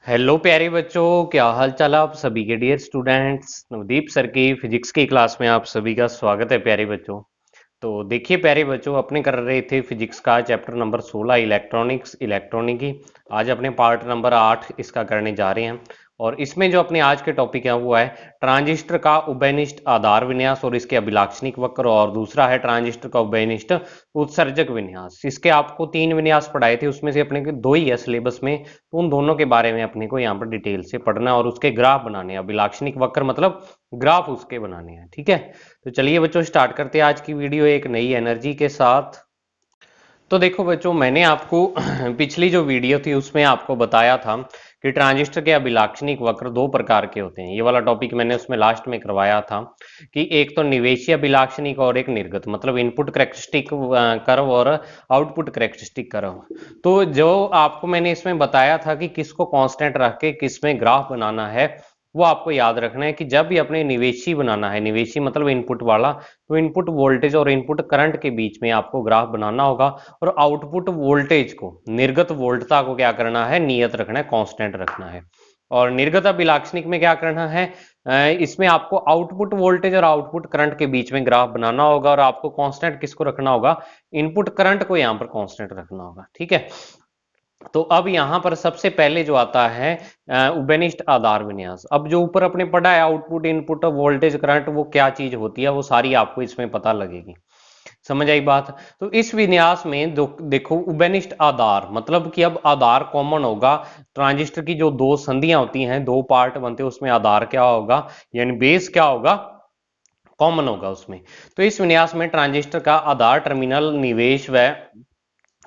Hello प्यारे बच्चों, क्या हाल चाल आप सभी के। डियर स्टूडेंट्स, नवदीप सर की फिजिक्स की क्लास में आप सभी का स्वागत है प्यारे बच्चों। तो देखिए प्यारे बच्चों, अपने कर रहे थे फिजिक्स का चैप्टर नंबर 16 इलेक्ट्रॉनिक्स इलेक्ट्रॉनिकी। आज अपने पार्ट नंबर 8 इसका करने जा रहे हैं। और इसमें जो अपने आज के टॉपिक है वो है ट्रांजिस्टर का उभयनिष्ठ आधार विन्यास और इसके अभिलाक्षणिक वक्र, और दूसरा है ट्रांजिस्टर का उभयनिष्ठ उत्सर्जक विन्यास। इसके आपको 3 विन्यास पढ़ाए थे, उसमें से अपने के 2 ही है सिलेबस में, तो उन दोनों के बारे में अपने को यहाँ पर डिटेल से पढ़ना है और उसके ग्राफ बनाने हैं। अभिलाक्षणिक वक्र मतलब ग्राफ उसके बनाने हैं, ठीक है। तो चलिए बच्चों, स्टार्ट करते हैं आज की वीडियो एक नई एनर्जी के साथ। तो देखो बच्चों, मैंने आपको पिछली जो वीडियो थी उसमें आपको बताया था कि ट्रांजिस्टर के अभिलाक्षणिक वक्र दो प्रकार के होते हैं। ये वाला टॉपिक मैंने उसमें लास्ट में करवाया था कि एक तो निवेशी अभिलाक्षणिक और एक निर्गत, मतलब इनपुट करेक्टरिस्टिक कर्व और आउटपुट करेक्टरिस्टिक कर्व। तो जो आपको मैंने इसमें बताया था कि किसको कांस्टेंट रख के किसमें ग्राफ बनाना है, वो आपको याद रखना है कि जब भी अपने निवेशी बनाना है, निवेशी मतलब इनपुट वाला, तो इनपुट वोल्टेज और इनपुट करंट के बीच में आपको ग्राफ बनाना होगा। और आउटपुट वोल्टेज को, निर्गत वोल्टता को क्या करना है, नियत रखना है, कांस्टेंट रखना है। और निर्गत अभिलाक्षणिक में क्या करना है, इसमें आपको आउटपुट वोल्टेज और आउटपुट करंट के बीच में ग्राफ बनाना होगा, और आपको कांस्टेंट किसको रखना होगा, इनपुट करंट को यहां पर कांस्टेंट रखना होगा, ठीक है। तो अब यहां पर सबसे पहले जो आता है उभयनिष्ठ आधार विन्यास। अब जो ऊपर अपने पढ़ा है आउटपुट इनपुट वोल्टेज करंट, वो क्या चीज होती है वो सारी आपको इसमें पता लगेगी। समझ आई बात। तो इस विन्यास में देखो, उभयनिष्ठ आधार मतलब कि अब आधार कॉमन होगा। ट्रांजिस्टर की जो दो संधियां होती हैं, दो पार्ट बनते हैं, उसमें आधार क्या होगा, यानी बेस क्या होगा, कॉमन होगा उसमें। तो इस विन्यास में ट्रांजिस्टर का आधार टर्मिनल निवेश व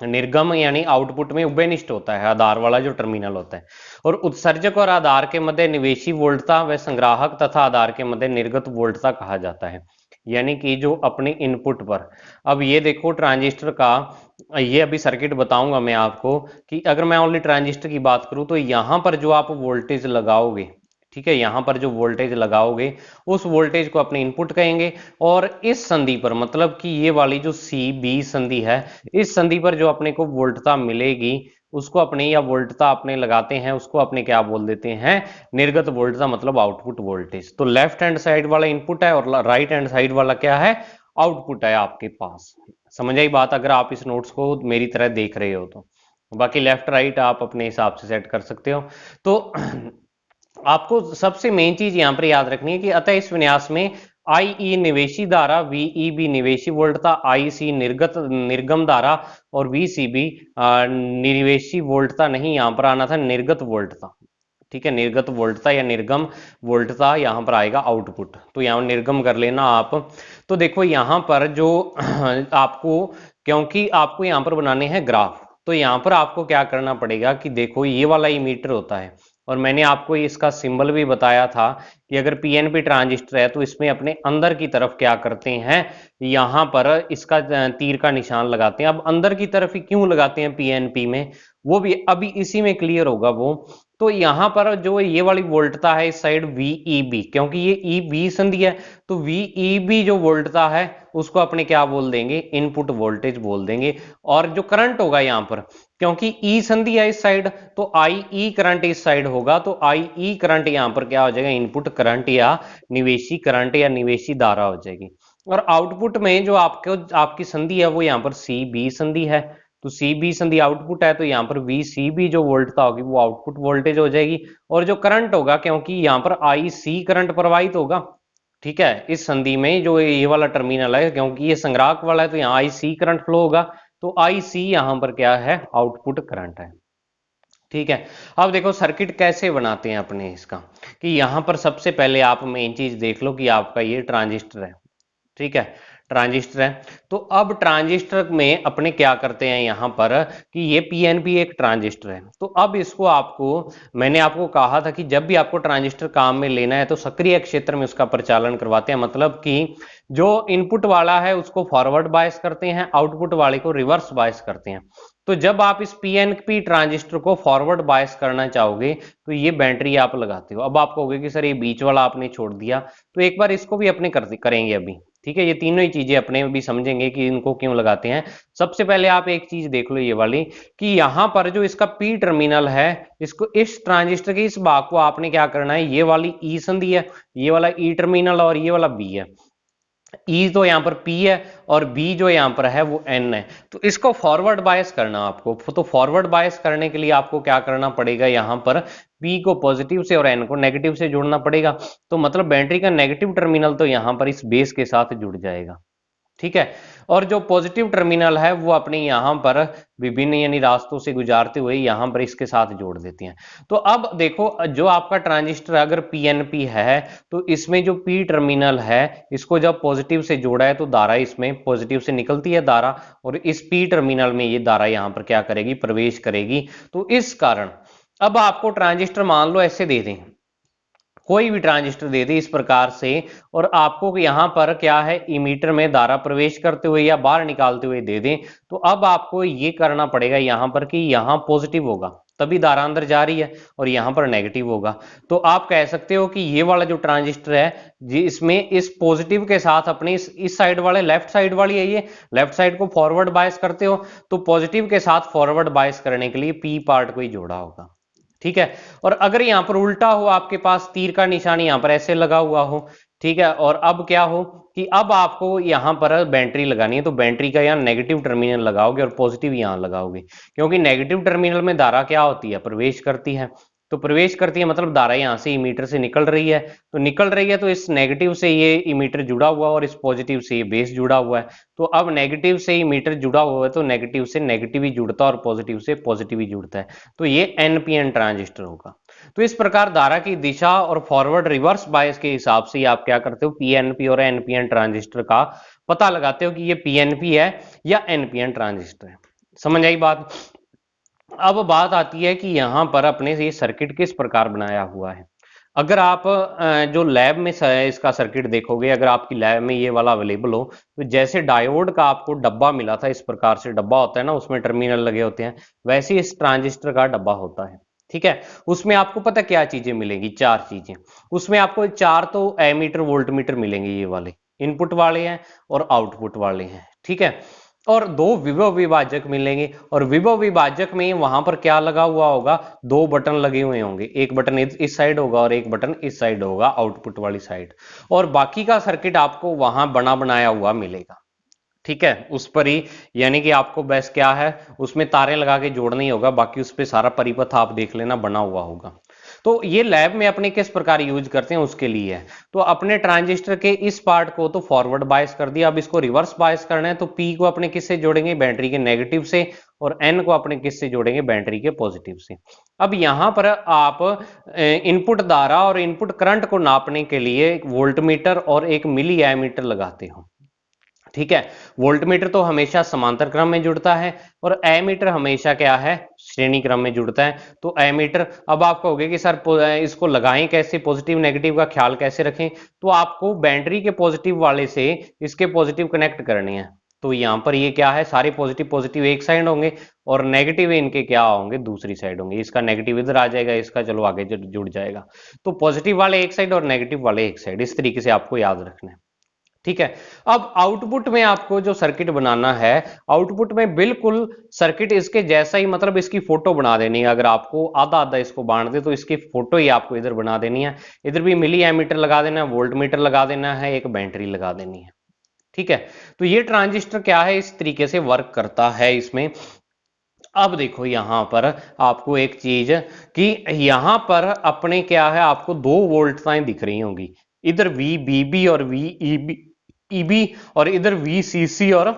निर्गम यानी आउटपुट में उभयनिष्ठ होता है, आधार वाला जो टर्मिनल होता है। और उत्सर्जक और आधार के मध्य निवेशी वोल्टता व संग्राहक तथा आधार के मध्य निर्गत वोल्टता कहा जाता है। यानी कि जो अपने इनपुट पर, अब ये देखो ट्रांजिस्टर का, ये अभी सर्किट बताऊंगा मैं आपको कि अगर मैं ओनली ट्रांजिस्टर की बात करूं तो यहां पर जो आप वोल्टेज लगाओगे, ठीक है, यहां पर जो वोल्टेज लगाओगे उस वोल्टेज को अपने इनपुट कहेंगे। और इस संधि पर, मतलब कि ये वाली जो सी बी संधि है, इस संधि पर जो अपने को वोल्टता मिलेगी उसको अपने, या वोल्टता अपने लगाते हैं उसको अपने क्या बोल देते हैं, निर्गत वोल्टता मतलब आउटपुट वोल्टेज। तो लेफ्ट हैंड साइड वाला इनपुट है और राइट हैंड साइड वाला क्या है, आउटपुट है आपके पास। समझ आई बात, अगर आप इस नोट्स को मेरी तरह देख रहे हो तो। बाकी लेफ्ट राइट आप अपने हिसाब से सेट कर सकते हो। तो आपको सबसे मेन चीज यहां पर याद रखनी है कि अतः इस विन्यास में आई ई निवेशी धारा, वीई बी निवेशी वोल्टता, आई सी निर्गत निर्गम धारा, और वी सी बी निवेशी वोल्टता नहीं, यहां पर आना था निर्गत वोल्टता, ठीक है। निर्गत वोल्टता या निर्गम वोल्टता यहां पर आएगा आउटपुट, तो यहां निर्गम कर लेना आप। तो देखो यहां पर जो आपको, क्योंकि आपको यहां पर बनाने हैं ग्राफ, तो यहां पर आपको क्या करना पड़ेगा कि देखो ये वाला मीटर होता है, और मैंने आपको इसका सिंबल भी बताया था कि अगर पीएनपी ट्रांजिस्टर है तो इसमें अपने अंदर की तरफ क्या करते हैं, यहां पर इसका तीर का निशान लगाते हैं। अब अंदर की तरफ ही क्यों लगाते हैं पीएनपी में, वो भी अभी इसी में क्लियर होगा वो। तो यहां पर जो ये वाली वोल्टता है इस साइड वीईबी, क्योंकि ये ई बी संधि है, तो वीईबी जो वोल्टता है उसको अपने क्या बोल देंगे, इनपुट वोल्टेज बोल देंगे। और जो करंट होगा यहां पर, क्योंकि ई संधि है इस साइड, तो आई ई करंट इस साइड होगा, तो आई ई करंट यहां पर क्या हो जाएगा, इनपुट करंट या निवेशी करंट या निवेशी धारा हो जाएगी। और आउटपुट में जो आपको आपकी संधि है वो यहां पर सी बी संधि है, तो सी बी संधि आउटपुट है, तो यहां पर वी सी बी जो वोल्टता होगी वो आउटपुट वोल्टेज हो जाएगी। और जो करंट होगा, क्योंकि यहां पर आई सी करंट प्रवाहित होगा, ठीक है, इस संधि में जो ये वाला टर्मिनल है, क्योंकि ये संग्राहक वाला है, तो यहाँ आई सी करंट फ्लो होगा, तो आई सी यहां पर क्या है, आउटपुट करंट है, ठीक है। अब देखो सर्किट कैसे बनाते हैं अपने इसका, कि यहां पर सबसे पहले आप मेन चीज देख लो कि आपका ये ट्रांजिस्टर है, ठीक है, ट्रांजिस्टर है। तो अब ट्रांजिस्टर में अपने क्या करते हैं यहां पर कि ये पीएनपी एक ट्रांजिस्टर है, तो अब इसको आपको, मैंने आपको कहा था कि जब भी आपको ट्रांजिस्टर काम में लेना है तो सक्रिय क्षेत्र में उसका प्रचालन करवाते हैं, मतलब कि जो इनपुट वाला है उसको फॉरवर्ड बायस करते हैं, आउटपुट वाले को रिवर्स बायस करते हैं। तो जब आप इस पीएनपी ट्रांजिस्टर को फॉरवर्ड बायस करना चाहोगे तो ये बैटरी आप लगाते हो। अब आप कहोगे कि सर ये बीच वाला आपने छोड़ दिया, तो एक बार इसको भी अपने करेंगे अभी, ठीक है, ये तीनों ही चीजें अपने भी समझेंगे कि इनको क्यों लगाते हैं। सबसे पहले आप एक चीज देख लो ये वाली, कि यहां पर जो इसका पी टर्मिनल है, इसको इस ट्रांजिस्टर के इस भाग को आपने क्या करना है, ये वाली ई संधि है, ये वाला ई टर्मिनल और ये वाला बी है। ई तो यहाँ पर P है और B जो यहाँ पर है वो N है। तो इसको फॉरवर्ड बायस करना आपको, तो फॉरवर्ड बायस करने के लिए आपको क्या करना पड़ेगा, यहाँ पर P को पॉजिटिव से और N को नेगेटिव से जोड़ना पड़ेगा। तो मतलब बैटरी का नेगेटिव टर्मिनल तो यहाँ पर इस बेस के साथ जुड़ जाएगा, ठीक है। और जो पॉजिटिव टर्मिनल है वो अपने यहां पर विभिन्न यानी रास्तों से गुजारते हुए यहां पर इसके साथ जोड़ देते हैं। तो अब देखो, जो आपका ट्रांजिस्टर अगर पीएनपी है, तो इसमें जो पी टर्मिनल है, इसको जब पॉजिटिव से जोड़ा है तो धारा इसमें पॉजिटिव से निकलती है धारा, और इस पी टर्मिनल में ये धारा यहां पर क्या करेगी, प्रवेश करेगी। तो इस कारण अब आपको ट्रांजिस्टर मान लो ऐसे दे दें, कोई भी ट्रांजिस्टर दे दे इस प्रकार से, और आपको यहां पर क्या है, इमीटर में धारा प्रवेश करते हुए या बाहर निकालते हुए दे दें, तो अब आपको ये करना पड़ेगा यहां पर कि यहां पॉजिटिव होगा तभी धारा अंदर जा रही है, और यहां पर नेगेटिव होगा। तो आप कह सकते हो कि ये वाला जो ट्रांजिस्टर है जी, इसमें इस पॉजिटिव के साथ अपने इस साइड वाले लेफ्ट साइड वाली है, ये लेफ्ट साइड को फॉरवर्ड बायस करते हो, तो पॉजिटिव के साथ फॉरवर्ड बायस करने के लिए पी पार्ट को ही जोड़ा होगा, ठीक है। और अगर यहां पर उल्टा हो, आपके पास तीर का निशान यहां पर ऐसे लगा हुआ हो, ठीक है, और अब क्या हो कि अब आपको यहां पर बैटरी लगानी है, तो बैटरी का यहां नेगेटिव टर्मिनल लगाओगे और पॉजिटिव यहां लगाओगे, क्योंकि नेगेटिव टर्मिनल में धारा क्या होती है, प्रवेश करती है। तो प्रवेश करती है मतलब धारा यहां से इमीटर से निकल रही है, तो निकल रही है तो इस नेगेटिव से ये इमीटर जुड़ा हुआ और इस पॉजिटिव से ये बेस जुड़ा हुआ है। तो अब नेगेटिव से इमीटर जुड़ा हुआ है तो नेगेटिव से नेगेटिव ही जुड़ता है और पॉजिटिव से पॉजिटिव ही जुड़ता है, तो ये एनपीएन ट्रांजिस्टर होगा। तो इस प्रकार धारा की दिशा और फॉरवर्ड रिवर्स बायस के हिसाब से आप क्या करते हो, पीएनपी और एनपीएन ट्रांजिस्टर का पता लगाते हो कि ये पीएनपी है या एनपीएन ट्रांजिस्टर है। समझ आई बात। अब बात आती है कि यहां पर अपने से ये सर्किट किस प्रकार बनाया हुआ है। अगर आप जो लैब में इसका सर्किट देखोगे, अगर आपकी लैब में ये वाला अवेलेबल हो, तो जैसे डायोड का आपको डब्बा मिला था, इस प्रकार से डब्बा होता है ना, उसमें टर्मिनल लगे होते हैं, वैसे ही इस ट्रांजिस्टर का डब्बा होता है, ठीक है। उसमें आपको पता क्या चीजें मिलेंगी, चार चीजें। उसमें आपको चार तो एमीटर वोल्ट मीटर मिलेंगे, ये वाले इनपुट वाले हैं और आउटपुट वाले हैं, ठीक है। और दो विभव विभाजक मिलेंगे, और विभव विभाजक में वहां पर क्या लगा हुआ होगा, दो बटन लगे हुए होंगे, एक बटन इस साइड होगा और एक बटन इस साइड होगा, आउटपुट वाली साइड। और बाकी का सर्किट आपको वहां बना बनाया हुआ मिलेगा, ठीक है, उस पर ही, यानी कि आपको बस क्या है, उसमें तारें लगा के जोड़ना ही होगा, बाकी उस पर सारा परिपथ आप देख लेना बना हुआ होगा। तो ये लैब में अपने किस प्रकार यूज करते हैं उसके लिए है। तो अपने ट्रांजिस्टर के इस पार्ट को तो फॉरवर्ड बायस कर दिया, अब इसको रिवर्स बायस करना है, तो पी को अपने किससे जोड़ेंगे, बैटरी के नेगेटिव से, और एन को अपने किससे जोड़ेंगे, बैटरी के पॉजिटिव से। अब यहां पर आप इनपुट धारा और इनपुट करंट को नापने के लिए एक वोल्टमीटर और एक मिली एमीटर लगाते हो, ठीक है। वोल्टमीटर तो हमेशा समांतर क्रम में जुड़ता है, और एमीटर हमेशा क्या है, श्रेणी क्रम में जुड़ता है। तो एमीटर, अब आप कहोगे कि सर इसको लगाएं कैसे, पॉजिटिव नेगेटिव का ख्याल कैसे रखें, तो आपको बैटरी के पॉजिटिव वाले से इसके पॉजिटिव कनेक्ट करने हैं। तो यहां पर ये क्या है, सारे पॉजिटिव पॉजिटिव एक साइड होंगे और नेगेटिव इनके क्या होंगे, दूसरी साइड होंगे। इसका नेगेटिव इधर आ जाएगा, इसका चलो आगे जुड़ जाएगा। तो पॉजिटिव वाले एक साइड और नेगेटिव वाले एक साइड, इस तरीके से आपको याद रखना है, ठीक है। अब आउटपुट में आपको जो सर्किट बनाना है, आउटपुट में बिल्कुल सर्किट इसके जैसा ही, मतलब इसकी फोटो बना देनी है। अगर आपको आधा आधा इसको बांट दे तो इसकी फोटो ही आपको इधर बना देनी है। इधर भी मिली एमीटर लगा देना है, वोल्ट मीटर लगा देना है, एक बैटरी लगा देनी है, ठीक है। तो ये ट्रांजिस्टर क्या है, इस तरीके से वर्क करता है इसमें। अब देखो यहां पर आपको एक चीज, कि यहां पर अपने क्या है, आपको दो वोल्टताएं दिख रही होंगी, इधर वी बी बी और वी ई बी ईबी, और इधर वीसीसी और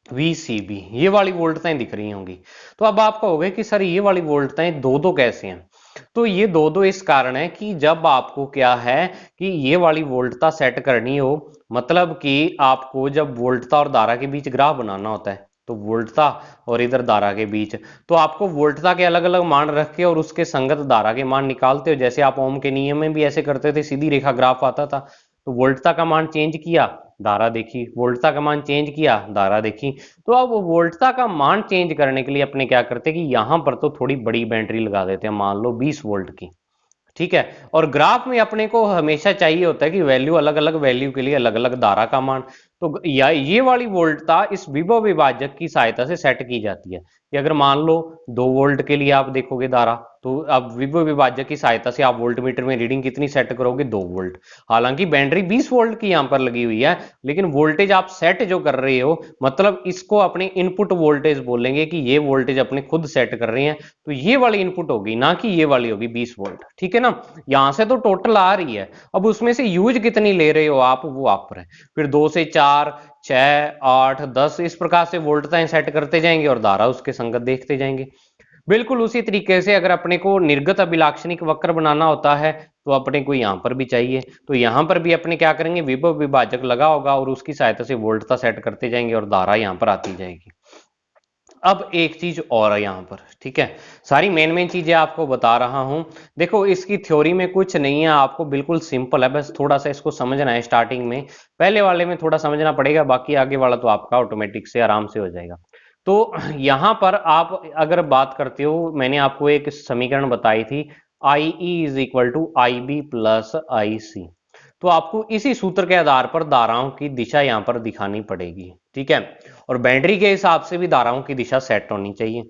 वीसीबी, ये वाली वोल्टताएं दिख रही होंगी। तो अब आप कहोगे कि सर ये वाली वोल्टताएं दो दो कैसे हैं। तो ये दो दो इस कारण है कि जब आपको क्या है कि ये वाली वोल्टता सेट करनी हो, मतलब कि आपको जब वोल्टता और धारा के बीच ग्राफ बनाना होता है, तो वोल्टता और इधर धारा के बीच, तो आपको वोल्टता के अलग अलग मान रख के और उसके संगत धारा के मान निकालते हो। जैसे आप ओम के नियम में भी ऐसे करते थे, सीधी रेखा ग्राफ आता था, तो वोल्टता का मान चेंज किया, धारा देखी, वोल्टता का मान चेंज किया, धारा देखी। तो अब वोल्टता का मान चेंज करने के लिए अपने क्या करते हैं कि यहां पर तो थोड़ी बड़ी बैटरी लगा देते हैं, मान लो 20 वोल्ट की, ठीक है। और ग्राफ में अपने को हमेशा चाहिए होता है कि वैल्यू अलग अलग वैल्यू के लिए अलग अलग धारा का मान, तो या ये वाली वोल्टता इस विभव विभाजक की सहायता से सेट की जाती है कि अगर मान लो 2 वोल्ट के लिए आप देखोगे धारा, तो अब विभव विभाजक की सहायता से आप वोल्ट मीटर में रीडिंग कितनी सेट करोगे, 2 वोल्ट। हालांकि बैटरी 20 वोल्ट की यहां पर लगी हुई है, लेकिन वोल्टेज आप सेट जो कर रहे हो, मतलब इसको अपने इनपुट वोल्टेज बोलेंगे कि ये वोल्टेज अपने खुद सेट कर रहे हैं, तो ये वाली इनपुट होगी, ना कि ये वाली होगी 20 वोल्ट। ठीक है ना। यहां से तो टोटल आ रही है, अब उसमें से यूज कितनी ले रहे हो आप, वो आप पर है। फिर 2 से 4, 6, 8, 10 इस प्रकार से वोल्टताएं सेट करते जाएंगे और धारा उसके संगत देखते जाएंगे। बिल्कुल उसी तरीके से अगर अपने को निर्गत अभिलाक्षणिक वक्र बनाना होता है, तो अपने को यहां पर भी चाहिए, तो यहां पर भी अपने क्या करेंगे, विभव विभाजक लगा होगा और उसकी सहायता से वोल्टता सेट करते जाएंगे और धारा यहां पर आती जाएगी। अब एक चीज और है यहाँ पर, ठीक है। सारी मेन चीजें आपको बता रहा हूं। देखो इसकी थ्योरी में कुछ नहीं है, आपको बिल्कुल सिंपल है, बस थोड़ा सा इसको समझना है। स्टार्टिंग में पहले वाले में थोड़ा समझना पड़ेगा, बाकी आगे वाला तो आपका ऑटोमेटिक से आराम से हो जाएगा। तो यहां पर आप अगर बात करते हो, मैंने आपको एक समीकरण बताई थी, I E is equal to I B plus I C. तो आपको इसी सूत्र के आधार पर धाराओं की दिशा यहां पर दिखानी पड़ेगी, ठीक है। और बैटरी के हिसाब से भी धाराओं की दिशा सेट होनी चाहिए।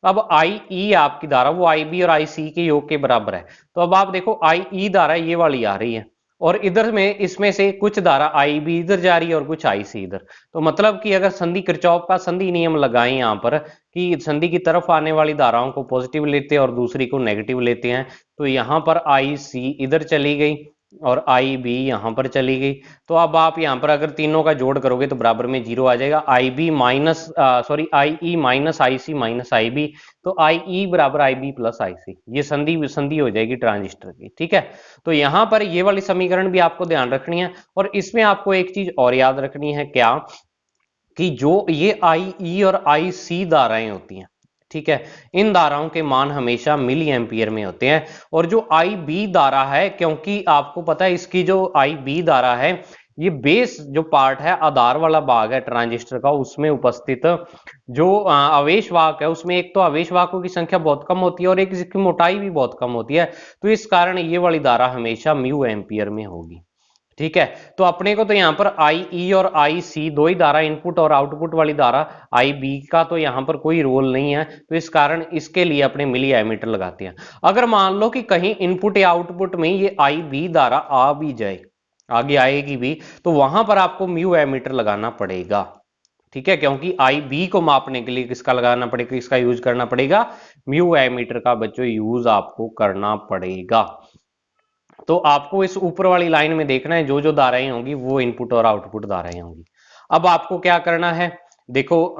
अब आई ई आपकी धारा वो आई बी और आई सी के योग के बराबर है, तो अब आप देखो आई ई धारा ये वाली आ रही है, और इधर में इसमें से कुछ धारा आई बी इधर जा रही है और कुछ आई सी इधर। तो मतलब कि अगर संधि किरचॉफ का संधि नियम लगाएं यहाँ पर कि संधि की तरफ आने वाली धाराओं को पॉजिटिव लेते हैं और दूसरी को नेगेटिव लेते हैं, तो यहाँ पर आई सी इधर चली गई और आई बी यहां पर चली गई। तो अब आप यहां पर अगर तीनों का जोड़ करोगे तो बराबर में 0 आ जाएगा। I B minus sorry I E minus I C minus I B, तो आई ई बराबर आई बी प्लस आई सी, ये संधि संधि हो जाएगी ट्रांजिस्टर की, ठीक है। तो यहां पर ये वाली समीकरण भी आपको ध्यान रखनी है। और इसमें आपको एक चीज और याद रखनी है, क्या कि जो ये आई ई और आई सी धाराएं होती हैं, ठीक है, इन धाराओं के मान हमेशा मिली एम्पियर में होते हैं। और जो आई बी धारा है, क्योंकि आपको पता है इसकी जो आई बी धारा है, ये बेस जो पार्ट है, आधार वाला भाग है ट्रांजिस्टर का, उसमें उपस्थित जो आवेश वाहक है, उसमें एक तो आवेश वाहकों की संख्या बहुत कम होती है और एक इसकी मोटाई भी बहुत कम होती है। तो इस कारण ये वाली धारा हमेशा म्यू एम्पियर में होगी, ठीक है। तो अपने को तो यहां पर आई ई और आई सी दो ही धारा, इनपुट और आउटपुट वाली धारा, आई बी का तो यहां पर कोई रोल नहीं है, तो इस कारण इसके लिए अपने मिली एमीटर लगाते हैं। अगर मान लो कि कहीं इनपुट या आउटपुट में ये आई बी धारा आ भी जाए, आगे आएगी भी, तो वहां पर आपको म्यू एमीटर लगाना पड़ेगा, ठीक है, क्योंकि आई बी को मापने के लिए किसका लगाना पड़ेगा, इसका यूज करना पड़ेगा, म्यू एमीटर का बच्चों यूज आपको करना पड़ेगा। तो आपको इस ऊपर वाली लाइन में देखना है, जो जो धाराएं होंगी वो इनपुट और आउटपुट धाराएं होंगी। अब आपको क्या करना है, देखो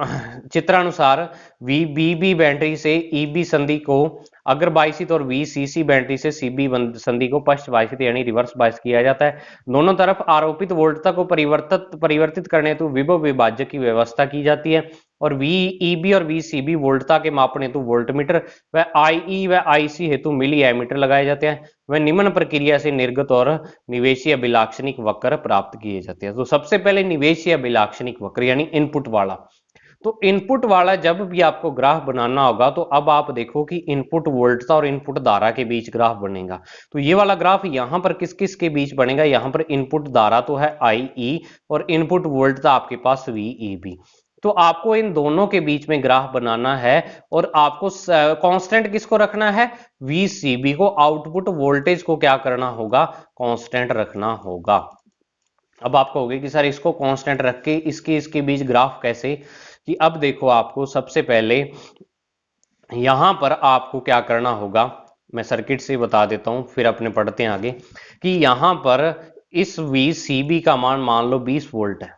चित्रानुसार वी बी बी बैटरी से ई बी संधि को अगर बायसित और वी सी सी बैटरी से सी बी संधि को पश्च बायसित यानी रिवर्स बायस किया जाता है। दोनों तरफ आरोपित वोल्टता को परिवर्तित करने हेतु विभव विभाजक की व्यवस्था की जाती है। और वी ई बी और वी सी बी वोल्टता के मापन हेतु वोल्टमीटर व आई ई व आई सी हेतु मिली एमीटर लगाए जाते हैं। वह निम्न प्रक्रिया से निर्गत और निवेशी अभिलाक्षणिक वक्र प्राप्त किए जाते हैं। तो सबसे पहले निवेशी अभिलाक्षणिक वक्र यानी इनपुट वाला। तो इनपुट वाला जब भी आपको ग्राफ बनाना होगा, तो अब आप देखो कि इनपुट वोल्टता और इनपुट धारा के बीच ग्राफ बनेगा। तो ये वाला ग्राफ यहां पर किस किस के बीच बनेगा, यहां पर इनपुट धारा तो है आई ई और इनपुट वोल्टता आपके पास वी ई बी। तो आपको इन दोनों के बीच में ग्राफ बनाना है और आपको कांस्टेंट किसको रखना है, वीसीबी को, आउटपुट वोल्टेज को क्या करना होगा, कांस्टेंट रखना होगा। अब आपको होगा कि सर इसको कांस्टेंट रख के इसके बीच ग्राफ कैसे, कि अब देखो आपको सबसे पहले यहां पर आपको क्या करना होगा, मैं सर्किट से बता देता हूं फिर अपने पढ़ते हैं आगे, कि यहां पर इस वीसीबी का मान लो 20 वोल्ट है,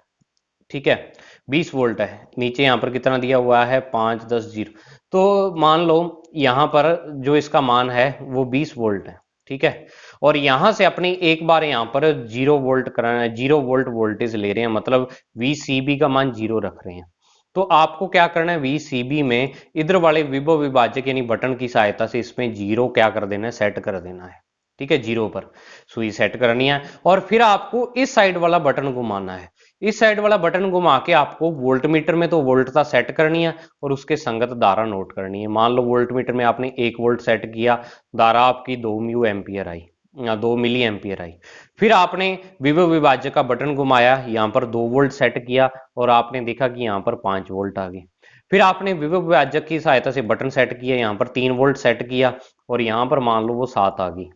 ठीक है, 20 वोल्ट है। नीचे यहां पर कितना दिया हुआ है, 5 10 0, तो मान लो यहां पर जो इसका मान है वो 20 वोल्ट है, ठीक है। और यहां से अपनी एक बार यहां पर 0 वोल्ट कराना है, 0 वोल्ट वोल्टेज ले रहे हैं, मतलब वीसीबी का मान 0 रख रहे हैं। तो आपको क्या करना है, वीसीबी में इधर वाले विभव विभाजक यानी बटन की सहायता से इसमें 0 क्या कर देना है, सेट कर देना है, ठीक है, 0 पर सुई सेट करनी है। और फिर आपको इस साइड वाला बटन घुमाना है, इस साइड वाला बटन घुमा के आपको वोल्ट मीटर में तो वोल्टता सेट करनी है और उसके संगत धारा नोट करनी है। मान लो वोल्ट मीटर में आपने 1 वोल्ट सेट किया, धारा आपकी 2 म्यू एम्पियर आई या 2 मिली एम्पियर आई। फिर आपने विभव विभाजक का बटन घुमाया, यहाँ पर 2 वोल्ट सेट किया और आपने देखा कि यहाँ पर 5 वोल्ट आ गए। फिर आपने विभव विभाजक की सहायता से बटन सेट किया, यहाँ पर 3 वोल्ट सेट किया और यहाँ पर मान लो वो 7 आ गई।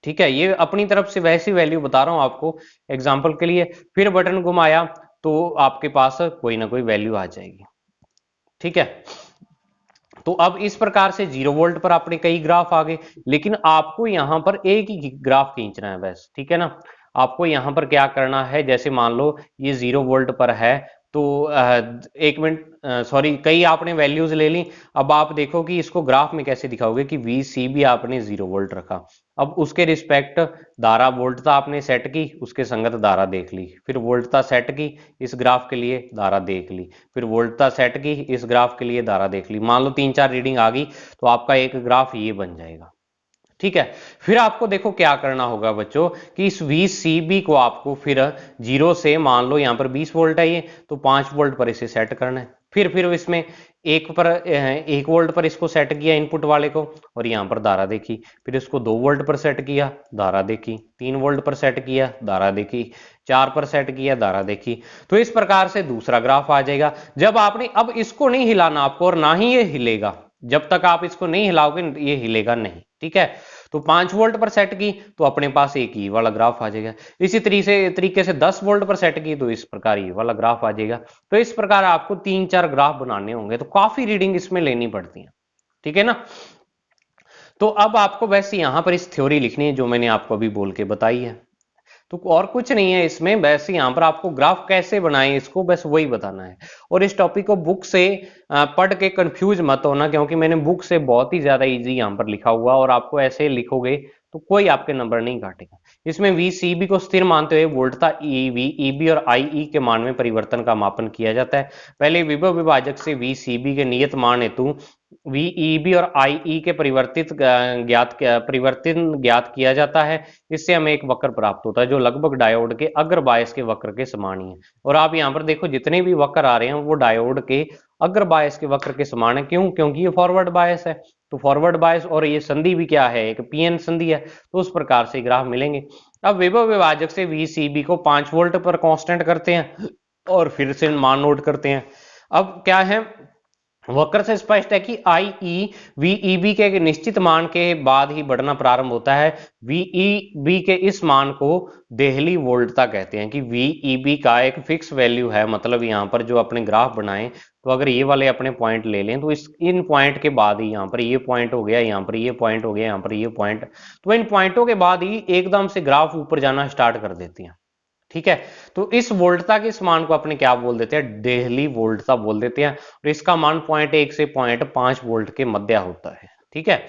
ठीक है, ये अपनी तरफ से वैसी वैल्यू बता रहा हूं आपको एग्जाम्पल के लिए। फिर बटन घुमाया तो आपके पास कोई ना कोई वैल्यू आ जाएगी। ठीक है, तो अब इस प्रकार से 0 वोल्ट पर अपने कई ग्राफ आ गए, लेकिन आपको यहां पर एक ही ग्राफ खींचना है बस। ठीक है ना, आपको यहां पर क्या करना है, जैसे मान लो ये 0 वोल्ट पर है तो एक मिनट, सॉरी, कई आपने वैल्यूज ले ली। अब आप देखो कि इसको ग्राफ में कैसे दिखाओगे कि वी सी भी आपने 0 वोल्ट रखा, अब उसके रिस्पेक्ट धारा वोल्टता आपने सेट की, उसके संगत धारा देख ली, फिर वोल्टता सेट की, इस ग्राफ के लिए धारा देख ली, फिर वोल्टता सेट की, इस ग्राफ के लिए धारा देख ली। मान लो 3-4 रीडिंग आ गई तो आपका एक ग्राफ ये बन जाएगा। ठीक है, फिर आपको देखो क्या करना होगा बच्चों कि इस VCB को आपको फिर 0 से, मान लो यहाँ पर 20 वोल्ट है ये, तो 5 वोल्ट पर इसे सेट करना है। फिर इसमें 1 वोल्ट पर इसको सेट किया इनपुट वाले को और यहाँ पर धारा देखी, फिर इसको 2 वोल्ट पर सेट किया, धारा देखी, 3 वोल्ट पर सेट किया, धारा देखी, 4 पर सेट किया, धारा देखी। तो इस प्रकार से दूसरा ग्राफ आ जाएगा। जब आपने, अब इसको नहीं हिलाना आपको और ना ही ये हिलेगा, जब तक आप इसको नहीं हिलाओगे ये हिलेगा नहीं। ठीक है, तो 5 वोल्ट पर सेट की तो अपने पास एक ही वाला ग्राफ आ जाएगा। इसी तरीके से 10 वोल्ट पर सेट की तो इस प्रकार ये वाला ग्राफ आ जाएगा। तो इस प्रकार आपको 3-4 ग्राफ बनाने होंगे, तो काफी रीडिंग इसमें लेनी पड़ती है। ठीक है ना, तो अब आपको वैसे यहां पर इस थ्योरी लिखनी है जो मैंने आपको अभी बोल के बताई है। तो और कुछ नहीं है इसमें, बस यहाँ पर आपको ग्राफ कैसे बनाएं इसको बस वही बताना है। और इस टॉपिक को बुक से पढ़ के कंफ्यूज मत होना, क्योंकि मैंने बुक से बहुत ही ज्यादा इजी यहाँ पर लिखा हुआ, और आपको ऐसे लिखोगे तो कोई आपके नंबर नहीं काटेगा। इसमें VCB को स्थिर मानते हुए वोल्टता EV, EB और IE के मान में परिवर्तन का मापन किया जाता है। पहले विभव विभाजक से VCB के नियत मान हेतु VEB और IE के परिवर्तन ज्ञात किया जाता है। इससे हमें एक वक्र प्राप्त होता है जो लगभग डायोड के अग्र बायस के वक्र के समान ही है। और आप यहाँ पर देखो जितने भी वक्र आ रहे हैं वो डायोड के अग्र बायस के वक्र के समान है। क्यों? क्योंकि ये फॉरवर्ड बायस है, तो फॉरवर्ड बायस और ये संधि भी क्या है, एक PN संधि है, तो उस प्रकार से ग्राफ मिलेंगे। अब विभव विभाजक से VCB को 5 वोल्ट पर कांस्टेंट करते हैं और फिर से मान नोट करते हैं। अब क्या है, वक्र से स्पष्ट है कि IE VEB के एक निश्चित मान के बाद ही बढ़ना प्रारंभ होता है। VEB के इस मान को देहली वोल्टता कहते हैं कि VEB का एक फिक्स वैल्यू है। मतलब यहाँ पर जो अपने ग्राफ बनाए तो अगर ये वाले अपने पॉइंट ले लें तो इन पॉइंट के बाद ही, यहाँ पर ये पॉइंट हो गया, यहाँ पर ये पॉइंट हो गया, यहाँ पर ये पॉइंट, तो इन पॉइंटों के बाद ही एकदम से ग्राफ ऊपर जाना स्टार्ट कर देती है। ठीक है, तो इस वोल्टता के इस मान को अपने क्या बोल देते हैं, देहली वोल्टता बोल देते हैं, और इसका मान 0.1 से 0.5 वोल्ट के मध्य होता है। ठीक है,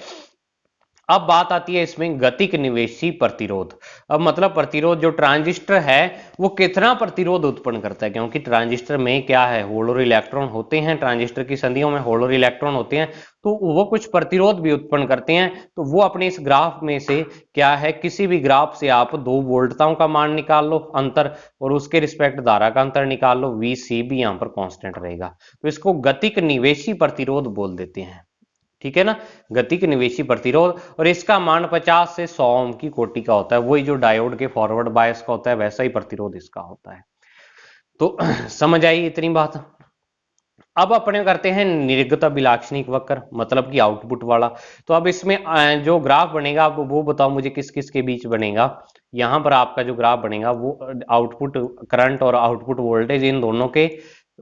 अब बात आती है इसमें गतिक निवेशी प्रतिरोध। अब मतलब प्रतिरोध, जो ट्रांजिस्टर है वो कितना प्रतिरोध उत्पन्न करता है, क्योंकि ट्रांजिस्टर में क्या है, होल और इलेक्ट्रॉन होते हैं, ट्रांजिस्टर की संधियों में होल और इलेक्ट्रॉन होते हैं, तो वो कुछ प्रतिरोध भी उत्पन्न करते हैं। तो वो अपने इस ग्राफ में से क्या है, किसी भी ग्राफ से आप 2 वोल्टताओं का मान निकाल लो अंतर, और उसके रिस्पेक्ट धारा का अंतर निकाल लो, VCB यहाँ पर कांस्टेंट रहेगा, तो इसको गतिक निवेशी प्रतिरोध बोल देते हैं। ठीक है ना, गतिक निवेशी प्रतिरोध, और इसका मान 50 से 100 ओम की कोटि का होता है। वही जो डायोड के फॉरवर्ड बायस का होता है वैसा ही प्रतिरोध इसका होता है। तो समझ आई इतनी बात। अब अपने करते हैं निर्गत अभिलाक्षणिक वक्र, मतलब कि आउटपुट वाला। तो अब इसमें जो ग्राफ बनेगा आप वो बताओ मुझे किस किस के बीच बनेगा। यहां पर आपका जो ग्राफ बनेगा वो आउटपुट करंट और आउटपुट वोल्टेज इन दोनों के,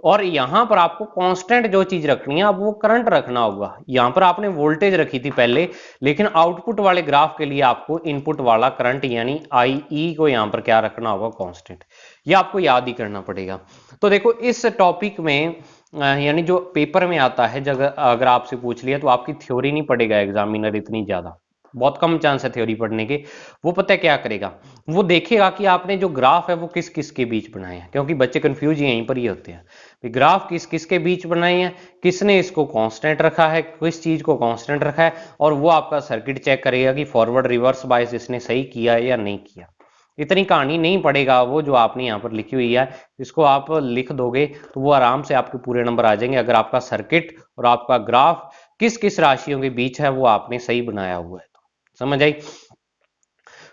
और यहां पर आपको कांस्टेंट जो चीज रखनी है अब वो करंट रखना होगा। यहां पर आपने वोल्टेज रखी थी पहले, लेकिन आउटपुट वाले ग्राफ के लिए आपको इनपुट वाला करंट यानी IE को यहां पर क्या रखना होगा, कांस्टेंट। ये आपको याद ही करना पड़ेगा। तो देखो इस टॉपिक में यानी जो पेपर में आता है, जगह अगर आपसे पूछ लिया तो आपकी थ्योरी नहीं पड़ेगा एग्जामिनर इतनी ज्यादा, बहुत कम चांस है थ्योरी पढ़ने के। वो पता है क्या करेगा, वो देखेगा कि आपने जो ग्राफ है वो किस किस के बीच बनाए हैं, क्योंकि बच्चे कंफ्यूज यहीं पर ही होते हैं। ग्राफ किस किस के बीच बनाए हैं, किसने इसको कांस्टेंट रखा है, किस चीज को कांस्टेंट रखा है, और वो आपका सर्किट चेक करेगा कि फॉरवर्ड रिवर्स बायस इसने सही किया है या नहीं किया। इतनी कहानी नहीं पड़ेगा वो जो आपने यहाँ पर लिखी हुई है, इसको आप लिख दोगे तो वो आराम से आपके पूरे नंबर आ जाएंगे, अगर आपका सर्किट और आपका ग्राफ किस किस राशियों के बीच है वो आपने सही बनाया हुआ है। तो समझ आई।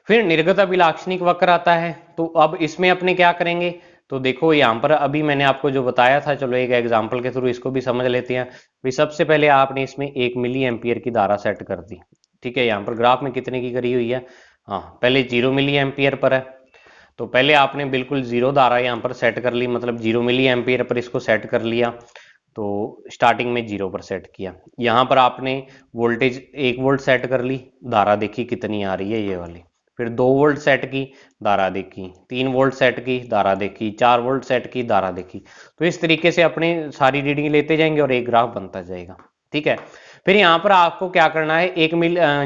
फिर निर्गत अभिलाक्षणिक वक्र आता है, तो अब इसमें अपने क्या करेंगे, तो देखो यहाँ पर अभी मैंने आपको जो बताया था, चलो एक एग्जांपल के थ्रू इसको भी समझ लेते हैं। भाई सबसे पहले आपने इसमें 1 मिली एम्पियर की धारा सेट कर दी, ठीक है। यहाँ पर ग्राफ में कितने की करी हुई है, हाँ पहले 0 मिली एम्पियर पर है, तो पहले आपने बिल्कुल जीरो धारा यहाँ पर सेट कर ली, मतलब 0 मिली एम्पियर पर इसको सेट कर लिया, तो स्टार्टिंग में 0 पर सेट किया। यहाँ पर आपने वोल्टेज 1 वोल्ट सेट कर ली, धारा देखी कितनी आ रही है ये वाली। फिर 2 वोल्ट सेट की, धारा देखी, 3 वोल्ट सेट की, धारा देखी, 4 वोल्ट सेट की, धारा देखी। तो इस तरीके से अपने सारी रीडिंग लेते जाएंगे और एक ग्राफ बनता जाएगा, ठीक है। फिर यहाँ पर आपको क्या करना है,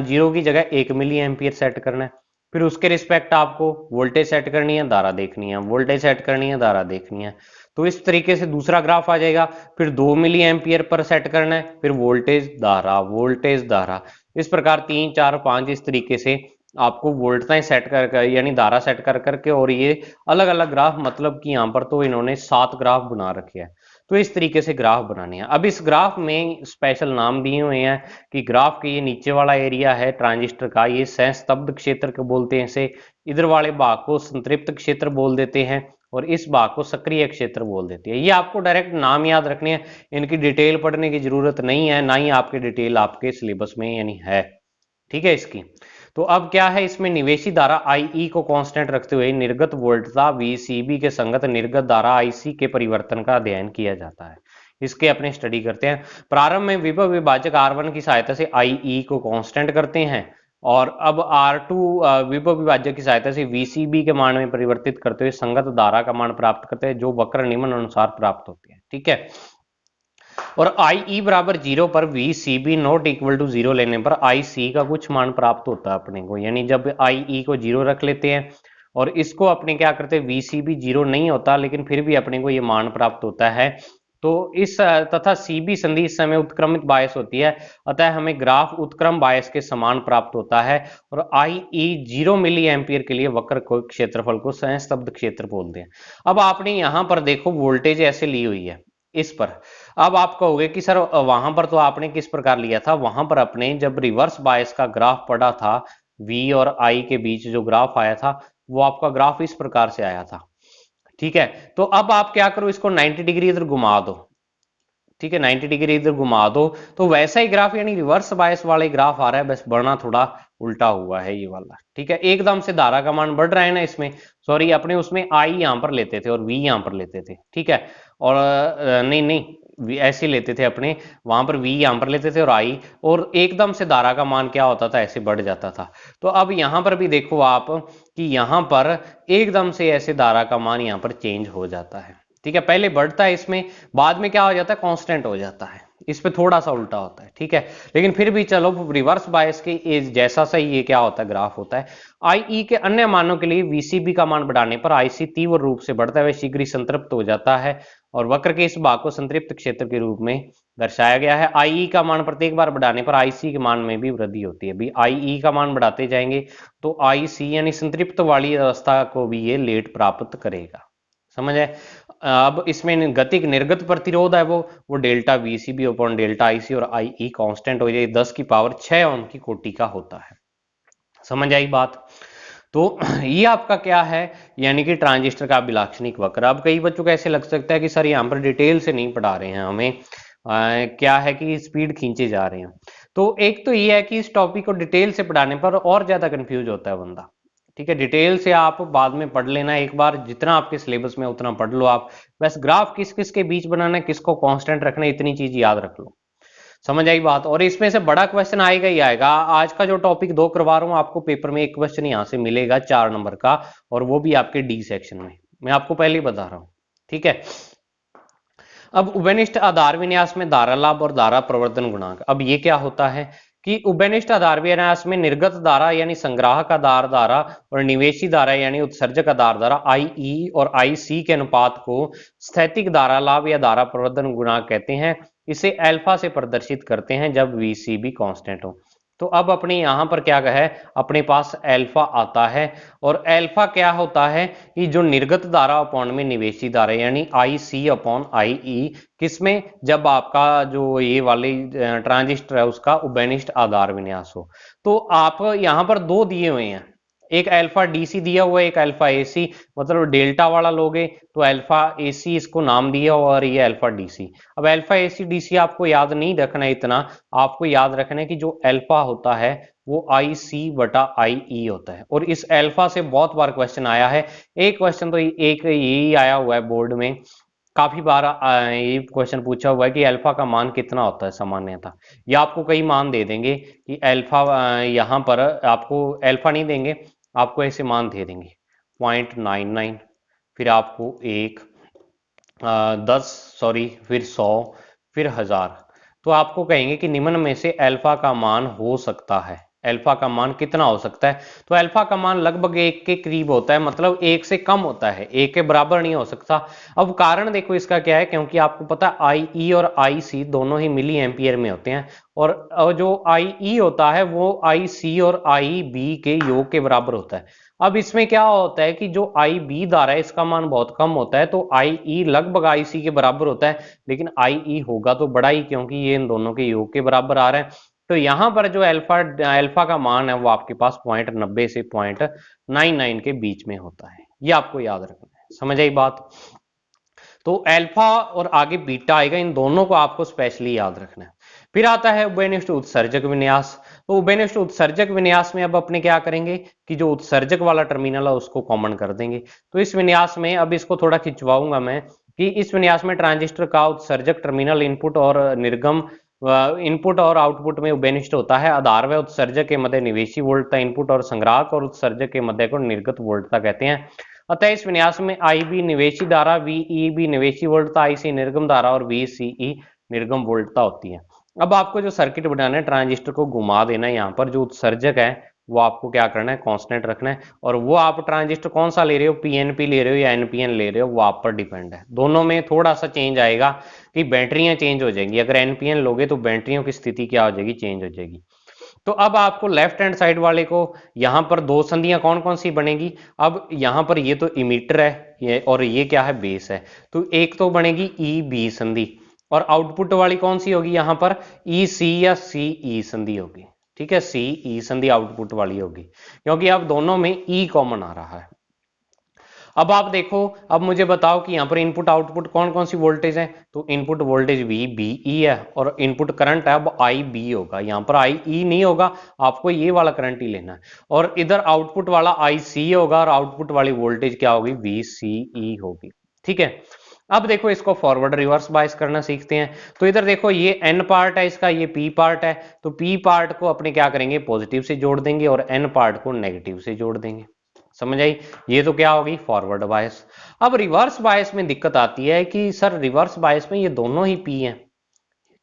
0 की जगह 1 मिली एम्पियर सेट करना है। फिर उसके रिस्पेक्ट आपको वोल्टेज सेट करनी है, धारा देखनी है, वोल्टेज सेट करनी है, धारा देखनी है। तो इस तरीके से दूसरा ग्राफ आ जाएगा। फिर 2 मिली एम्पियर पर सेट करना है, फिर वोल्टेज धारा, इस प्रकार 3 4 5 इस तरीके से आपको वोल्टेज सेट कर यानी धारा सेट कर करके, और ये अलग अलग ग्राफ, मतलब कि यहाँ पर तो इन्होंने 7 ग्राफ बना रखे हैं। तो इस तरीके से ग्राफ बनाने हैं। अब इस ग्राफ में स्पेशल नाम दिए हुए हैं कि ग्राफ के ये नीचे वाला एरिया है ट्रांजिस्टर का, ये संस्तब्ध क्षेत्र को बोलते हैं इसे, इधर वाले भाग को संतृप्त क्षेत्र बोल देते हैं, और इस भाग को सक्रिय क्षेत्र बोल देते हैं। ये आपको डायरेक्ट नाम याद रखने हैं, इनकी डिटेल पढ़ने की जरूरत नहीं है, ना ही आपके डिटेल आपके सिलेबस में यानी है, ठीक है इसकी। तो अब क्या है, इसमें निवेशी धारा आई को कांस्टेंट रखते हुए निर्गत वोल्टता वीसीबी के संगत निर्गत धारा आईसी के परिवर्तन का अध्ययन किया जाता है। इसके अपने स्टडी करते हैं। प्रारंभ में विभव विभाजक R1 की सहायता से आई को कांस्टेंट करते हैं, और अब R2 विभव विभाजक की सहायता से वीसीबी के मान में परिवर्तित करते हुए संगत धारा का मान प्राप्त करते हैं, जो वक्र निम्न अनुसार प्राप्त होते हैं, ठीक है। और आई ई बराबर 0 पर V C B not equal to 0 लेने पर आई सी का कुछ मान प्राप्त होता है अपने को, यानी जब आई ई को 0 रख लेते हैं और इसको अपने क्या करते हैं, वी सी बी 0 नहीं होता लेकिन फिर भी अपने को ये मान प्राप्त होता है। तो इस तथा सी बी संधि इस समय उत्क्रमित बायस होती है, अतः हमें ग्राफ उत्क्रम बायस के समान प्राप्त होता है। और आई ई 0 मिली एम्पियर के लिए वक्र को क्षेत्रफल को संस्तब्ध क्षेत्र बोलते हैं। अब आपने यहां पर देखो वोल्टेज ऐसे ली हुई है इस पर। अब आप कहोगे कि सर वहां पर तो आपने किस प्रकार लिया था, वहां पर अपने जब रिवर्स बायस का ग्राफ पढ़ा था, V और I के बीच जो ग्राफ आया था वो आपका ग्राफ इस प्रकार से आया था, ठीक है। तो अब आप क्या करो, इसको 90 डिग्री इधर घुमा दो, ठीक है, 90 डिग्री इधर घुमा दो, तो वैसा ही ग्राफ यानी रिवर्स बायस वाले ग्राफ आ रहा है, बस बढ़ना थोड़ा उल्टा हुआ है ये वाला, ठीक है। एकदम से धारा का मान बढ़ रहा है ना इसमें, सॉरी अपने उसमें आई यहां पर लेते थे और V यहां पर लेते थे, ठीक है। और नहीं नहीं ऐसे लेते थे अपने, वहां पर V यहां पर लेते थे और I, और एकदम से धारा का मान क्या होता था, ऐसे बढ़ जाता था। तो अब यहां पर भी देखो आप कि यहां पर एकदम से ऐसे धारा का मान यहां पर चेंज हो जाता है, ठीक है। पहले बढ़ता है इसमें, बाद में क्या हो जाता है, कांस्टेंट हो जाता है, इस पे थोड़ा सा उल्टा होता है, ठीक है। लेकिन फिर भी चलो रिवर्स बायस के जैसा सा ये क्या होता है, ग्राफ होता है। आई के अन्य मानों के लिए वीसीबी का मान बढ़ाने पर आईसी तीव्र रूप से बढ़ता है, वह शीघ्र ही संतृप्त हो जाता है, और वक्र के इस भाग को संतृप्त क्षेत्र के रूप में दर्शाया गया है। आई का मान प्रत्येक बार बढ़ाने पर आईसी के मान में भी वृद्धि होती है। भी आई का मान बढ़ाते जाएंगे तो आईसी यानी संतृप्त वाली अवस्था को भी ये लेट प्राप्त करेगा, समझ है। अब इसमें गतिक निर्गत प्रतिरोध है वो delta VCB upon delta IC और आई ई कांस्टेंट हो जाए 10 की पावर 6 ओम की कोटि का होता है, समझ आई बात। तो ये आपका क्या है, यानी कि ट्रांजिस्टर का अभिलाक्षणिक वक्र। अब कई बच्चों को ऐसे लग सकता है कि सर यहाँ पर डिटेल से नहीं पढ़ा रहे हैं हमें, क्या है कि स्पीड खींचे जा रहे हैं। तो एक तो ये है कि इस टॉपिक को डिटेल से पढ़ाने पर और ज्यादा कंफ्यूज होता है बंदा, ठीक है। डिटेल से आप बाद में पढ़ लेना, एक बार जितना आपके सिलेबस में उतना पढ़ लो आप, बस ग्राफ किस किस के बीच बनाना है, किसको कांस्टेंट रखना है, इतनी चीज याद रख लो, समझ आई बात। और इसमें से बड़ा क्वेश्चन आएगा ही आएगा। आज का जो टॉपिक 2 करवा रहा हूं आपको, पेपर में एक क्वेश्चन यहां से मिलेगा 4 नंबर का, और वो भी आपके डी सेक्शन में, मैं आपको पहले ही बता रहा हूं, ठीक है। अब उभयनिष्ठ आधार विन्यास में धारा लाभ और धारा प्रवर्धन गुणांक, अब ये क्या होता है कि उभयनिष्ठ आधार विन्यास में निर्गत धारा यानी संग्राहक आधार धारा और निवेशी धारा यानी उत्सर्जक आधार धारा आई ई और आई सी के अनुपात को स्थैतिक धारा लाभ या धारा प्रवर्धन गुणांक कहते हैं। इसे अल्फा से प्रदर्शित करते हैं जब वीसीबी कांस्टेंट हो। तो अब अपने यहाँ पर क्या है, अपने पास अल्फा आता है। और अल्फा क्या होता है कि जो निर्गत धारा अपॉन में निवेशी धारा यानी आई सी अपॉन आई ई, किसमें, जब आपका जो ये वाली ट्रांजिस्टर है उसका उबेनिष्ठ आधार विन्यास हो। तो आप यहाँ पर दो दिए हुए हैं, एक अल्फा डीसी दिया हुआ है, एक अल्फा एसी, मतलब डेल्टा वाला लोगे तो अल्फा एसी इसको नाम दिया और ये अल्फा डीसी। अब अल्फा एसी डीसी आपको याद नहीं रखना है इतना, आपको याद रखना है कि जो अल्फा होता है वो आई सी बटा आई ई होता है। और इस अल्फा से बहुत बार क्वेश्चन आया है, एक क्वेश्चन तो एक यही आया हुआ है बोर्ड में, काफी बार ये क्वेश्चन पूछा हुआ है कि अल्फा का मान कितना होता है सामान्यतः, या आपको कई मान दे देंगे कि अल्फा यहाँ पर आपको अल्फा नहीं देंगे, आपको ऐसे मान दे देंगे 0.99, फिर आपको एक 10, सॉरी, फिर 100, फिर 1000। तो आपको कहेंगे कि निम्न में से अल्फा का मान हो सकता है, अल्फा का मान कितना हो सकता है। तो अल्फा का मान लगभग 1 के करीब होता है, मतलब 1 से कम होता है, 1 के बराबर नहीं हो सकता। अब कारण देखो इसका क्या है, क्योंकि आपको पता है आई ई और आई सी दोनों ही मिली एम्पियर में होते हैं, और जो आई ई होता है वो आई सी और आई बी के योग के बराबर होता है। अब इसमें क्या होता है कि जो आई बी धारा है इसका मान बहुत कम होता है, तो आई ई लगभग आई सी के बराबर होता है, लेकिन आई ई होगा तो बड़ा ही, क्योंकि ये इन दोनों के योग के बराबर आ रहा है। तो यहां पर जो अल्फा अल्फा का मान है वो आपके पास 0.90 से 0.99 के बीच में होता है, ये आपको याद रखना है। समझ आई बात। तो अल्फा और आगे बीटा आएगा, इन दोनों को आपको स्पेशली याद रखना है। फिर आता है उभयनिष्ठ उत्सर्जक विन्यास। तो उभयनिष्ठ उत्सर्जक विन्यास में अब अपने क्या करेंगे कि जो उत्सर्जक वाला टर्मिनल है उसको कॉमन कर देंगे। तो इस विन्यास में अब इसको थोड़ा खिंचवाऊंगा मैं, कि इस विन्यास में ट्रांजिस्टर का उत्सर्जक टर्मिनल इनपुट और निर्गम इनपुट और आउटपुट में उभयनिष्ठ होता है। आधार व उत्सर्जक के मध्य निवेशी वोल्टता इनपुट और संग्राहक और उत्सर्जक के मध्य को निर्गत वोल्टता कहते हैं। अतः इस विन्यास में आई बी निवेशी धारा, वी बी निवेशी वोल्टता, आई सी निर्गम धारा और वी निर्गम वोल्टता होती है। अब आपको जो सर्किट बनाना है, ट्रांजिस्टर को घुमा देना है, यहाँ पर जो उत्सर्जक है वो आपको क्या करना है, कांस्टेंट रखना है। और वो आप ट्रांजिस्टर कौन सा ले रहे हो, पीएनपी ले रहे हो या एनपीएन ले रहे हो, वो आप पर डिपेंड है। दोनों में थोड़ा सा चेंज आएगा कि बैटरियां चेंज हो जाएंगी, अगर एनपीएन लोगे तो बैटरियों की स्थिति क्या हो जाएगी, चेंज हो जाएगी। तो अब आपको लेफ्ट हैंड साइड वाले को यहां पर दो संधियां कौन कौन सी बनेगी, अब यहां पर ये तो इमीटर है ये, और ये क्या है, बेस है। तो एक तो बनेगी ई बी संधि, और आउटपुट वाली कौन सी होगी, यहां पर ई सी या सी ई संधि होगी। ठीक है, सी ई संधि आउटपुट वाली होगी, क्योंकि अब दोनों में ई कॉमन आ रहा है। अब आप देखो, अब मुझे बताओ कि यहाँ पर इनपुट आउटपुट कौन कौन सी वोल्टेज है। तो input voltage V B E है, और इनपुट करंट है अब आई बी होगा, यहाँ पर आई ई नहीं होगा, आपको ये वाला करंट ही लेना है। और इधर आउटपुट वाला आई सी होगा, और आउटपुट वाली वोल्टेज क्या होगी, वी सी ई होगी। ठीक है, अब देखो इसको फॉरवर्ड रिवर्स बायस करना सीखते हैं। तो इधर देखो ये एन पार्ट है इसका, ये पी पार्ट है। तो पी पार्ट को अपने क्या करेंगे, पॉजिटिव से जोड़ देंगे, और एन पार्ट को नेगेटिव से जोड़ देंगे। समझ आई, ये तो क्या होगी, फॉरवर्ड बायस। अब रिवर्स बायस में दिक्कत आती है कि सर रिवर्स बायस में ये दोनों ही पी हैं,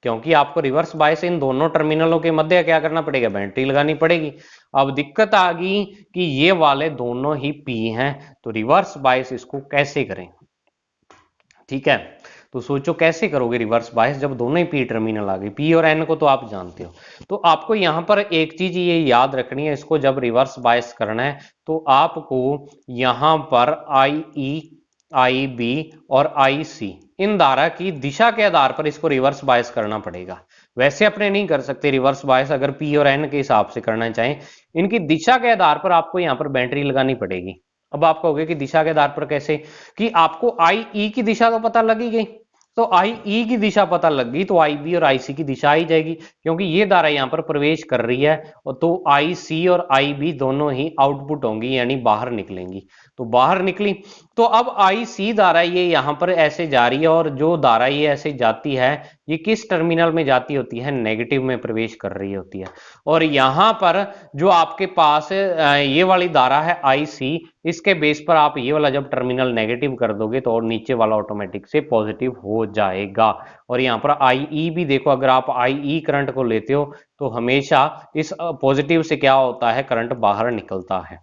क्योंकि आपको रिवर्स बायस इन दोनों टर्मिनलों के मध्य क्या करना पड़ेगा, बैटरी लगानी पड़ेगी। अब दिक्कत आ गई कि ये वाले दोनों ही पी हैं, तो रिवर्स बायस इसको कैसे करें। ठीक है, तो सोचो कैसे करोगे रिवर्स बायस जब दोनों ही पी टर्मिनल आ गए, पी और एन को तो आप जानते हो। तो आपको यहां पर एक चीज ये याद रखनी है, इसको जब रिवर्स बायस करना है तो आपको यहां पर आई ई, आई बी और आई सी इन धारा की दिशा के आधार पर इसको रिवर्स बायस करना पड़ेगा। वैसे अपने नहीं कर सकते रिवर्स बायस, अगर पी और एन के हिसाब से करना चाहें, इनकी दिशा के आधार पर आपको यहाँ पर बैटरी लगानी पड़ेगी। अब आप कहोगे कि दिशा के आधार पर कैसे, कि आपको आई ई की दिशा तो पता लगी गई, तो आई ई की दिशा पता लग गई तो आई बी और आई सी की दिशा आई जाएगी, क्योंकि ये धारा यहां पर प्रवेश कर रही है, और तो आई सी और आई बी दोनों ही आउटपुट होंगी, यानी बाहर निकलेंगी। तो बाहर निकली, तो अब आई सी धारा ये यहां पर ऐसे जा रही है, और जो धारा ये ऐसे जाती है ये किस टर्मिनल में जाती होती है, नेगेटिव में प्रवेश कर रही होती है। और यहां पर जो आपके पास ये वाली धारा है आई सी, इसके बेस पर आप ये वाला जब टर्मिनल नेगेटिव कर दोगे तो और नीचे वाला ऑटोमेटिक से पॉजिटिव हो जाएगा। और यहाँ पर आई ई भी देखो, अगर आप आई ई करंट को लेते हो तो हमेशा इस पॉजिटिव से क्या होता है, करंट बाहर निकलता है।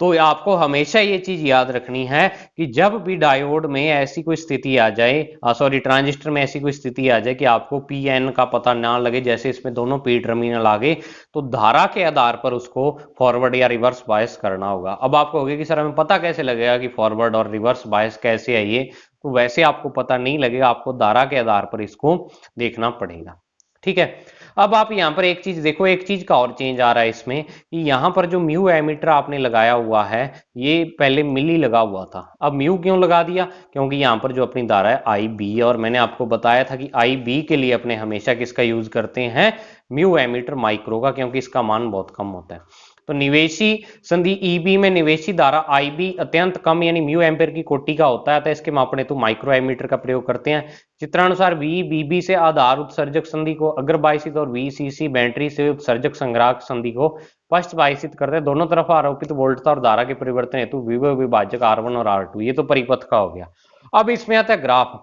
तो आपको हमेशा ये चीज याद रखनी है कि जब भी डायोड में ऐसी कोई स्थिति आ जाए, सॉरी ट्रांजिस्टर में ऐसी कोई स्थिति आ जाए कि आपको पी एन का पता ना लगे, जैसे इसमें दोनों पी टर्मिनल आ गए, तो धारा के आधार पर उसको फॉरवर्ड या रिवर्स बायस करना होगा। अब आपको होगा कि सर हमें पता कैसे लगेगा कि फॉरवर्ड और रिवर्स बायस कैसे है ये, तो वैसे आपको पता नहीं लगेगा, आपको धारा के आधार पर इसको देखना पड़ेगा। ठीक है। अब आप यहाँ पर एक चीज देखो, एक चीज का और चेंज आ रहा है इसमें कि यहाँ पर जो म्यू एमीटर आपने लगाया हुआ है, ये पहले मिली लगा हुआ था, अब म्यू क्यों लगा दिया? क्योंकि यहाँ पर जो अपनी धारा है आई बी, और मैंने आपको बताया था कि आई बी के लिए अपने हमेशा किसका यूज करते हैं? म्यू एमीटर माइक्रो का, क्योंकि इसका मान बहुत कम होता है। तो निवेशी संधि ईबी में निवेशी धारा आईबी अत्यंत कम यानी म्यू एम्पेयर की कोटि का होता है, तो इसके मापने तो माइक्रो एमीटर का प्रयोग करते हैं। चित्रानुसार वी बीबी से आधार उत्सर्जक संधि को अग्र बायसित और वीसीसी बैटरी से उत्सर्जक संग्राहक संधि को पश्च बायसित करते हैं। दोनों तरफ आरोपित वोल्टता और धारा के परिवर्तन हेतु विभव विभाजक R1 और R2, ये तो परिपथ का हो गया। अब इसमें आता है ग्राफ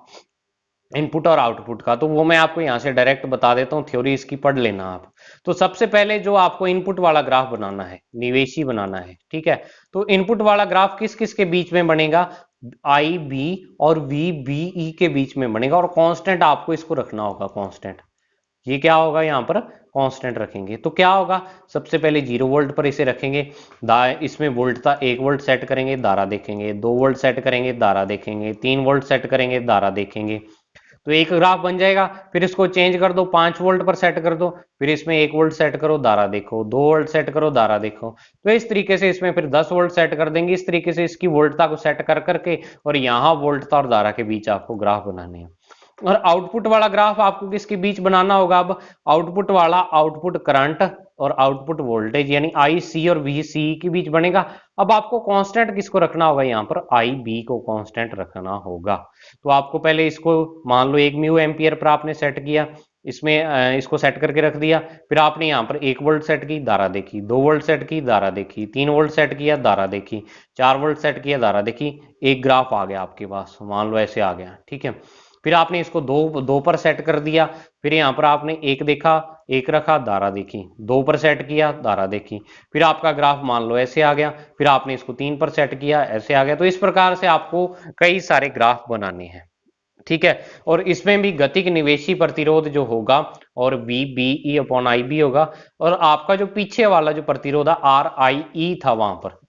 इनपुट और आउटपुट का, तो वो मैं आपको यहां से डायरेक्ट बता देता हूं, थ्योरी इसकी पढ़ लेना आप। तो सबसे पहले जो आपको इनपुट वाला ग्राफ बनाना है, निवेशी बनाना है, ठीक है। तो इनपुट वाला ग्राफ किस किस के बीच में बनेगा? आई बी और वी बी ई के बीच में बनेगा, और कांस्टेंट आपको इसको रखना होगा, कांस्टेंट। ये क्या होगा? यहाँ पर कांस्टेंट रखेंगे तो क्या होगा? सबसे पहले 0 वोल्ट पर इसे रखेंगे, इसमें वोल्टता 1 वोल्ट सेट करेंगे, धारा देखेंगे, 2 वोल्ट सेट करेंगे, धारा देखेंगे, 3 वोल्ट सेट करेंगे, धारा देखेंगे। तो एक ग्राफ बन जाएगा। फिर इसको चेंज कर दो, 5 वोल्ट पर सेट कर दो, फिर इसमें 1 वोल्ट सेट करो, धारा देखो, 2 वोल्ट सेट करो, धारा देखो। तो इस तरीके से इसमें फिर 10 वोल्ट सेट कर देंगे। इस तरीके से इसकी वोल्टता को सेट कर करके, और यहाँ वोल्टता और धारा के बीच आपको ग्राफ बनाने हैं। और आउटपुट वाला ग्राफ आपको किसके बीच बनाना होगा? अब आउटपुट वाला आउटपुट करंट और आउटपुट वोल्टेज यानी आई सी और वी सी के बीच बनेगा। अब आपको कांस्टेंट किसको रखना होगा? यहाँ पर आई बी को कांस्टेंट रखना होगा। तो आपको पहले इसको मान लो 1 म्यू एम्पियर पर आपने सेट किया, इसमें इसको सेट करके रख दिया। फिर आपने यहाँ पर 1 वोल्ट सेट की, धारा देखी, 2 वोल्ट सेट की, धारा देखी, 3 वोल्ट सेट किया, धारा देखी, 4 वोल्ट सेट किया, धारा देखी। एक ग्राफ आ गया आपके पास, मान लो ऐसे आ गया, ठीक है। फिर आपने इसको दो पर सेट कर दिया। फिर यहाँ पर आपने एक देखा, एक रखा, धारा देखी, 2 पर सेट किया, धारा देखी। फिर आपका ग्राफ मान लो ऐसे आ गया। फिर आपने इसको 3 पर सेट किया, ऐसे आ गया। तो इस प्रकार से आपको कई सारे ग्राफ बनाने हैं, ठीक है। और इसमें भी गतिक निवेशी प्रतिरोध जो होगा और V B E upon I B होगा, और आपका जो पीछे वाला जो प्रतिरोध है आर आई ई था वहां पर,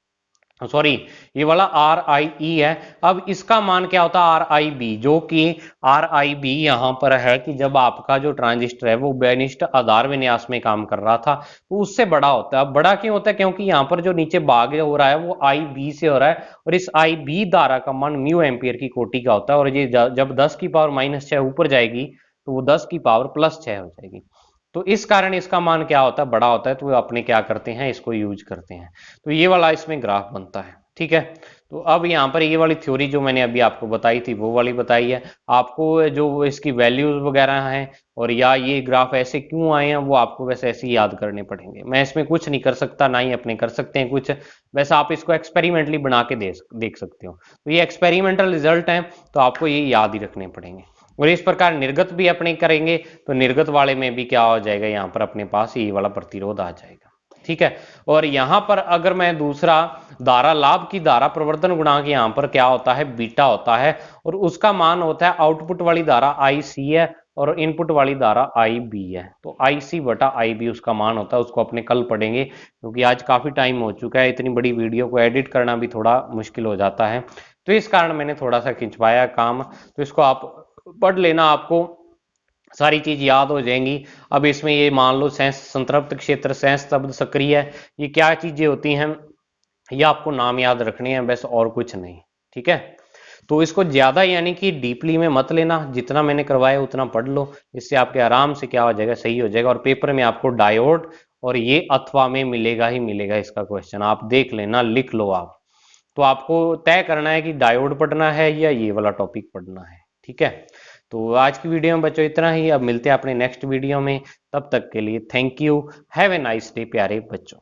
सॉरी ये वाला आर आई ई है। अब इसका मान क्या होता है? आर आई बी, जो कि आर आई बी यहां पर है कि जब आपका जो ट्रांजिस्टर है वो बेनिष्ठ आधार विन्यास में काम कर रहा था तो उससे बड़ा होता है। अब बड़ा क्यों होता है? क्योंकि यहाँ पर जो नीचे भाग हो रहा है वो आई बी से हो रहा है, और इस आई बी धारा का मान म्यू एम्पियर की कोटि का होता है, और ये जब 10 की पावर -6 ऊपर जाएगी तो वो 10 की पावर +6 हो जाएगी। तो इस कारण इसका मान क्या होता है? बड़ा होता है। तो वो अपने क्या करते हैं? इसको यूज करते हैं। तो ये वाला इसमें ग्राफ बनता है, ठीक है। तो अब यहाँ पर ये वाली थ्योरी जो मैंने अभी आपको बताई थी वो वाली बताई है। आपको जो इसकी वैल्यूज वगैरह हैं और या ये ग्राफ ऐसे क्यों आए हैं वो आपको वैसे ऐसे ही याद करने पड़ेंगे। मैं इसमें कुछ नहीं कर सकता, ना ही अपने कर सकते हैं कुछ। वैसे आप इसको एक्सपेरिमेंटली बना के देख सकते हो। तो ये एक्सपेरिमेंटल रिजल्ट है, तो आपको ये याद ही रखने पड़ेंगे। और इस प्रकार निर्गत भी अपने करेंगे तो निर्गत वाले में भी क्या हो जाएगा? यहाँ पर अपने पास ये वाला प्रतिरोध आ जाएगा, ठीक है। और यहां पर अगर मैं दूसरा धारा लाभ की धारा प्रवर्धन गुणांक यहां पर क्या होता है? बीटा होता है, और उसका मान होता है आउटपुट वाली धारा आई सी है और इनपुट वाली धारा आई बी है। तो आई सी बटा आई बी उसका मान होता है। उसको अपने कल पढ़ेंगे, क्योंकि आज काफी टाइम हो चुका है, इतनी बड़ी वीडियो को एडिट करना भी थोड़ा मुश्किल हो जाता है, तो इस कारण मैंने थोड़ा सा खिंचवाया काम। तो इसको आप पढ़ लेना, आपको सारी चीज याद हो जाएंगी। अब इसमें ये मान लो सेंस संतृप्त क्षेत्र, सेंस शब्द सक्रिय है, ये क्या चीजें होती हैं ये आपको नाम याद रखने हैं बस, और कुछ नहीं, ठीक है। तो इसको ज्यादा यानी कि डीपली में मत लेना, जितना मैंने करवाया उतना पढ़ लो, इससे आपके आराम से क्या हो जाएगा? सही हो जाएगा। और पेपर में आपको डायोड और ये अथवा में मिलेगा ही मिलेगा इसका क्वेश्चन, आप देख लेना, लिख लो आप। तो आपको तय करना है कि डायोड पढ़ना है या ये वाला टॉपिक पढ़ना है, ठीक है। तो आज की वीडियो में बच्चों इतना ही। अब मिलते हैं अपने नेक्स्ट वीडियो में, तब तक के लिए thank you, have a nice day प्यारे बच्चों।